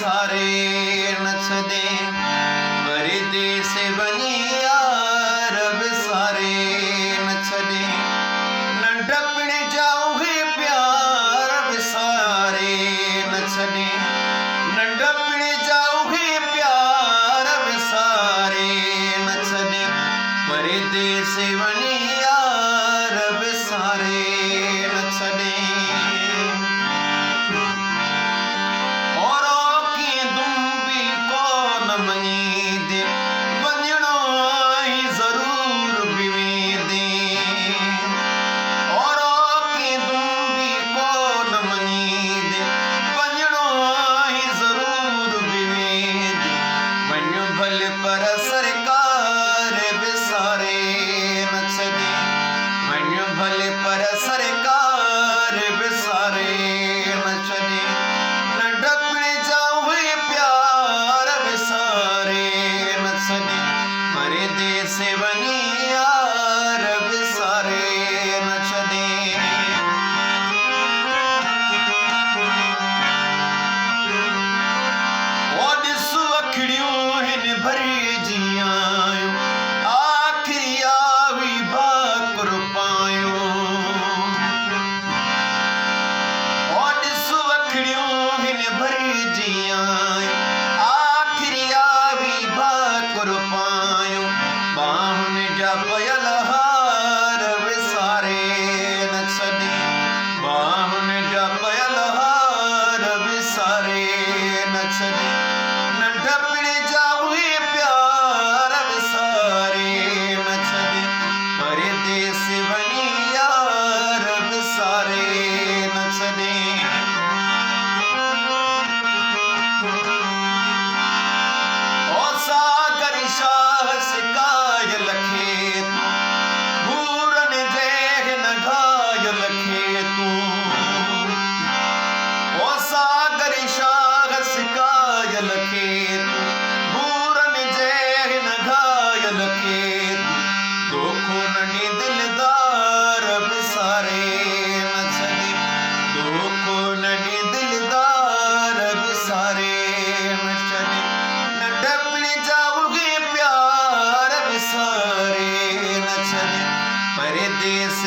विसारे नचदे परदेस वञी यार विसारे नचदे नंढपण जा उहे प्यार विसारे नचदे नंढपण जा उहे प्यार विसारे नचदे परदेस वञी यार विसारे नचदे पर सरकार विसारे नचदे वञ भले पर सरकार विसारे नचदे नंढपण जा उहे प्यार विसारे नचदे परदेस वञी यार विसारे नचदे ओ ॾिस अखिड़ियूं हिन भरी जियायो आखिरी आवी भाकुर पायो ओ ॾिस अखिड़ियूं हिन भरी जियायो आखिरी आवी भाकुर पायो बाहुनि जा पयल हार विसारे नचदे बाहुनि जा पयल हार विसारे नचदे नंढपण जा उहे प्यार विसारे नचदे परदेस वञी यार विसारे नचदे ओ सागर शाह सिकायल खे भूरन जे न घायल खे तूं ओ सागर शाह सिकायल खे भूरन जे न घायल खे दोखो ननी दिलदार विसारे नचदे दोखो ननी दिलदार विसारे नचदे नंढपण जा उहे प्यार विसारे नचदे परदेस